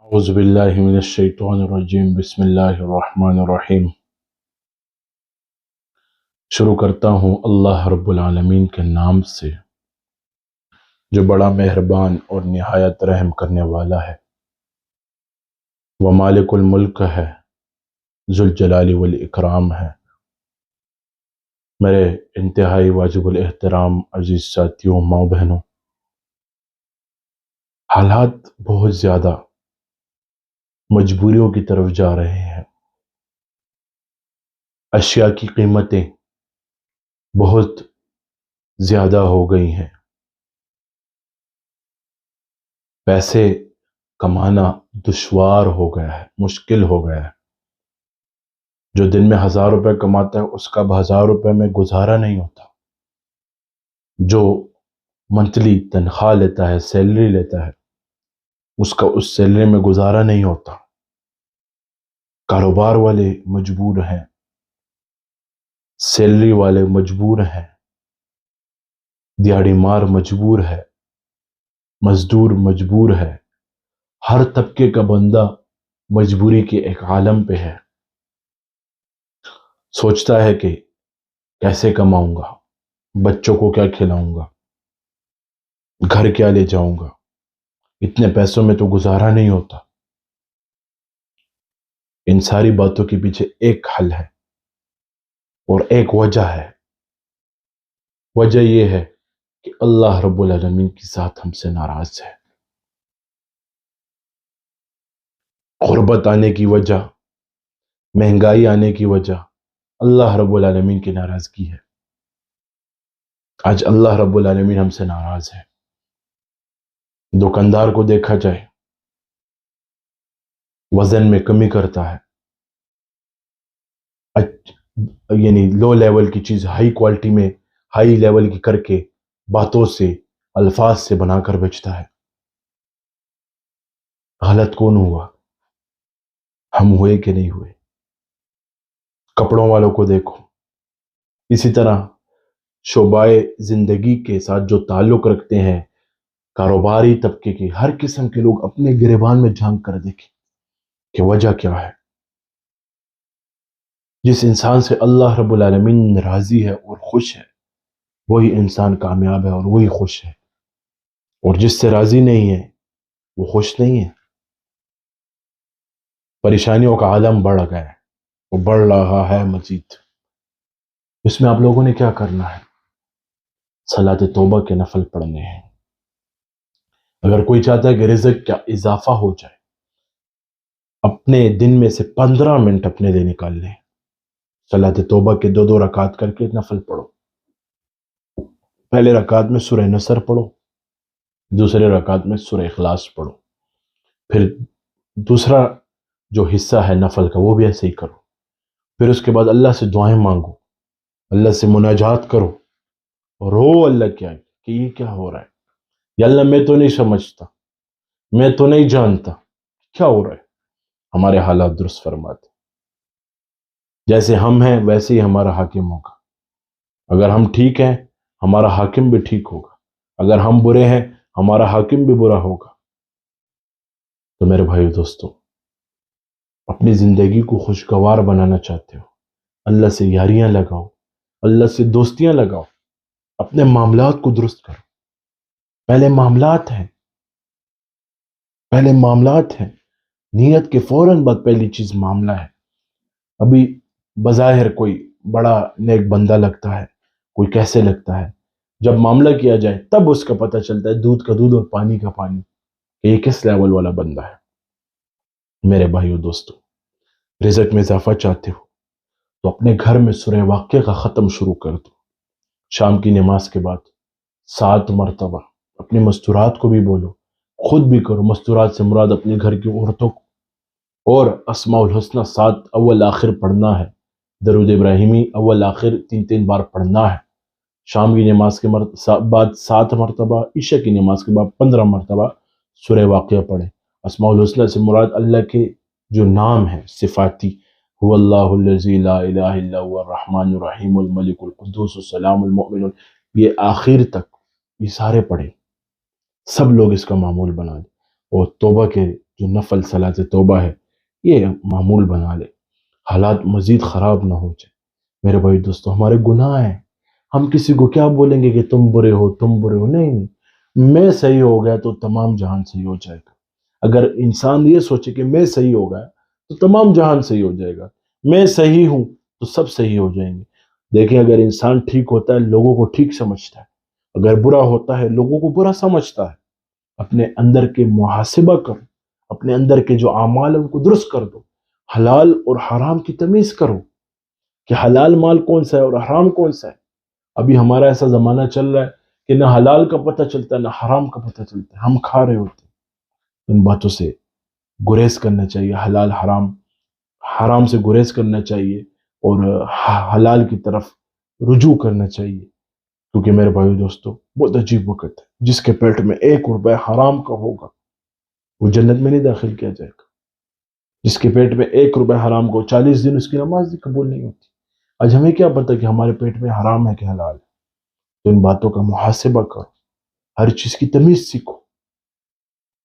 اعوذ باللہ من الشیطان الرجیم بسم اللہ الرحمن الرحیم۔ شروع کرتا ہوں اللہ رب العالمین کے نام سے جو بڑا مہربان اور نہایت رحم کرنے والا ہے، وہ مالک الملک ہے، ذوالجلال والاکرام ہے۔ میرے انتہائی واجب الاحترام عزیز ساتھیوں، ماں بہنوں، حالات بہت زیادہ مجبوریوں کی طرف جا رہے ہیں۔ اشیاء کی قیمتیں بہت زیادہ ہو گئی ہیں۔ پیسے کمانا دشوار ہو گیا ہے، مشکل ہو گیا ہے۔ جو دن میں 1000 روپے کماتا ہے اس کا اب 1000 روپے میں گزارا نہیں ہوتا۔ جو منتھلی تنخواہ لیتا ہے، سیلری لیتا ہے، اس کا اس سیلری میں گزارا نہیں ہوتا۔ کاروبار والے مجبور ہیں، سیلری والے مجبور ہیں، دیہڑی مار مجبور ہے، مزدور مجبور ہے۔ ہر طبقے کا بندہ مجبوری کے ایک عالم پہ ہے۔ سوچتا ہے کہ کیسے کماؤں گا، بچوں کو کیا کھلاؤں گا، گھر کیا لے جاؤں گا، اتنے پیسوں میں تو گزارا نہیں ہوتا۔ ان ساری باتوں کے پیچھے ایک حل ہے اور ایک وجہ ہے۔ وجہ یہ ہے کہ اللہ رب العالمین کی ذات ہم سے ناراض ہے۔ غربت آنے کی وجہ، مہنگائی آنے کی وجہ اللہ رب العالمین کی ناراضگی ہے۔ آج اللہ رب العالمین ہم سے ناراض ہے۔ دکاندار کو دیکھا جائے، وزن میں کمی کرتا ہے، یعنی لو لیول کی چیز ہائی کوالٹی میں ہائی لیول کی کر کے باتوں سے، الفاظ سے بنا کر بیچتا ہے۔ غلط کون ہوا؟ ہم ہوئے کہ نہیں ہوئے؟ کپڑوں والوں کو دیکھو، اسی طرح شعبۂ زندگی کے ساتھ جو تعلق رکھتے ہیں، کاروباری طبقے کے ہر قسم کے لوگ اپنے گریبان میں جھانک کر دیکھیں کہ وجہ کیا ہے۔ جس انسان سے اللہ رب العالمین راضی ہے اور خوش ہے، وہی انسان کامیاب ہے اور وہی خوش ہے، اور جس سے راضی نہیں ہے وہ خوش نہیں ہے۔ پریشانیوں کا عالم بڑھ گیا ہے، وہ بڑھ رہا ہے مزید۔ اس میں آپ لوگوں نے کیا کرنا ہے؟ صلاۃ توبہ کے نفل پڑھنے ہیں۔ اگر کوئی چاہتا ہے کہ رزق کا اضافہ ہو جائے، اپنے دن میں سے 15 منٹ اپنے لیے نکال لیں، صلاۃ توبہ کے 2 رکعت کر کے نفل پڑھو۔ پہلے رکعت میں سورہ نصر پڑھو، دوسرے رکعت میں سورہ اخلاص پڑھو، پھر دوسرا جو حصہ ہے نفل کا وہ بھی ایسے ہی کرو۔ پھر اس کے بعد اللہ سے دعائیں مانگو، اللہ سے مناجات کرو، رو اللہ کیا ہے کہ یہ کیا ہو رہا ہے، یا اللہ میں تو نہیں سمجھتا، میں تو نہیں جانتا کیا ہو رہا ہے۔ ہمارے حالات درست فرماتے، جیسے ہم ہیں ویسے ہی ہمارا حاکم ہوگا۔ اگر ہم ٹھیک ہیں ہمارا حاکم بھی ٹھیک ہوگا، اگر ہم برے ہیں ہمارا حاکم بھی برا ہوگا۔ تو میرے بھائی دوستو، اپنی زندگی کو خوشگوار بنانا چاہتے ہو، اللہ سے یاریاں لگاؤ، اللہ سے دوستیاں لگاؤ، اپنے معاملات کو درست کرو۔ پہلے معاملات ہیں، نیت کے فوراً بعد پہلی چیز معاملہ ہے۔ ابھی بظاہر کوئی بڑا نیک بندہ لگتا ہے، کوئی کیسے لگتا ہے، جب معاملہ کیا جائے تب اس کا پتہ چلتا ہے، دودھ کا دودھ اور پانی کا پانی، کہ یہ کس لیول والا بندہ ہے۔ میرے بھائیو دوستو، رزق میں اضافہ چاہتے ہو تو اپنے گھر میں سورہ واقعہ کا ختم شروع کر دو۔ شام کی نماز کے بعد 7 مرتبہ اپنے مستورات کو بھی بولو، خود بھی کرو۔ مستورات سے مراد اپنے گھر کی عورتوں کو، اور اسماء الحسنہ 7 اول آخر پڑھنا ہے، درود ابراہیمی اول آخر 3 بار پڑھنا ہے۔ شام کی نماز کے بعد 7 مرتبہ، عشاء کی نماز کے بعد 15 مرتبہ سورہ واقعہ پڑھیں۔ اسماء الحسنہ سے مراد اللہ کے جو نام ہیں صفاتی، هو اللہ الذی لا الہ الا هو الرحمن الرحیم الملک القدوس السلام المؤمن، یہ آخر تک یہ سارے پڑھیں۔ سب لوگ اس کا معمول بنا دیں اور توبہ کے جو نفل صلاۃ توبہ ہے یہ معمول بنا لے، حالات مزید خراب نہ ہو جائے۔ میرے بھائی دوستو، ہمارے گناہ ہیں، ہم کسی کو کیا بولیں گے کہ تم برے ہو، تم برے ہو؟ نہیں نہیں، میں صحیح ہو گیا تو تمام جہان صحیح ہو جائے گا۔ اگر انسان یہ سوچے کہ میں صحیح ہو گیا تو تمام جہان صحیح ہو جائے گا، میں صحیح ہوں تو سب صحیح ہو جائیں گے۔ دیکھیں، اگر انسان ٹھیک ہوتا ہے لوگوں کو ٹھیک سمجھتا ہے، اگر برا ہوتا ہے لوگوں کو برا سمجھتا ہے۔ اپنے اندر کے محاسبہ کرو، اپنے اندر کے جو اعمال ہیں ان کو درست کر دو، حلال اور حرام کی تمیز کرو کہ حلال مال کون سا ہے اور حرام کون سا ہے۔ ابھی ہمارا ایسا زمانہ چل رہا ہے کہ نہ حلال کا پتہ چلتا ہے نہ حرام کا پتہ چلتا ہے، ہم کھا رہے ہوتے ہیں۔ ان باتوں سے گریز کرنا چاہیے، حلال حرام سے گریز کرنا چاہیے اور حلال کی طرف رجوع کرنا چاہیے، کیونکہ میرے بھائی دوستو بہت عجیب وقت ہے۔ جس کے پیٹ میں 1 روپے حرام کا ہوگا وہ جنت میں نہیں داخل کیا جائے گا۔ جس کے پیٹ میں 1 روپے حرام کو 40 دن اس کی نماز بھی قبول نہیں ہوتی۔ آج ہمیں کیا پتہ کہ ہمارے پیٹ میں حرام ہے کہ حلال ہے؟ تو ان باتوں کا محاسبہ کرو، ہر چیز کی تمیز سیکھو،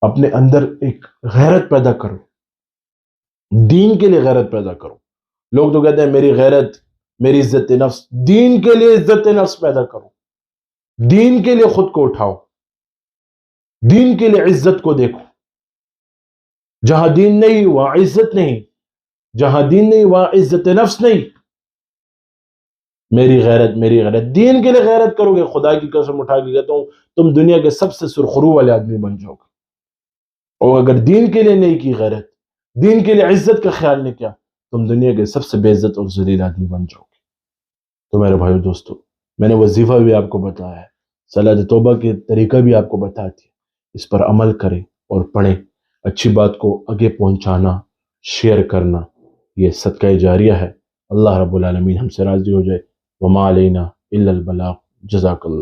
اپنے اندر ایک غیرت پیدا کرو، دین کے لیے غیرت پیدا کرو۔ لوگ تو کہتے ہیں میری غیرت، میری عزت نفس۔ دین کے لیے عزت نفس پیدا کرو، دین کے لیے خود کو اٹھاؤ، دین کے لیے عزت کو دیکھو۔ جہاں دین نہیں وہاں عزت نہیں، جہاں دین نہیں وہاں عزت نفس نہیں۔ میری غیرت، میری غیرت، دین کے لیے غیرت کرو گے، خدا کی قسم اٹھا کے کہتا ہوں تم دنیا کے سب سے سرخرو والے آدمی بن جاؤ گے۔ اور اگر دین کے لیے نہیں کی غیرت، دین کے لیے عزت کا خیال نہیں کیا، تم دنیا کے سب سے بے عزت اور ذلیل آدمی بن جاؤ گے۔ تو میرے بھائیو دوستو، میں نے وظیفہ بھی آپ کو بتایا ہے، صلاۃ توبہ کے طریقہ بھی آپ کو بتا دیا، اس پر عمل کریں اور پڑھیں۔ اچھی بات کو آگے پہنچانا، شیئر کرنا، یہ صدقہ جاریہ ہے۔ اللہ رب العالمین ہم سے راضی ہو جائے۔ وما علینا الا البلاغ۔ جزاک اللہ۔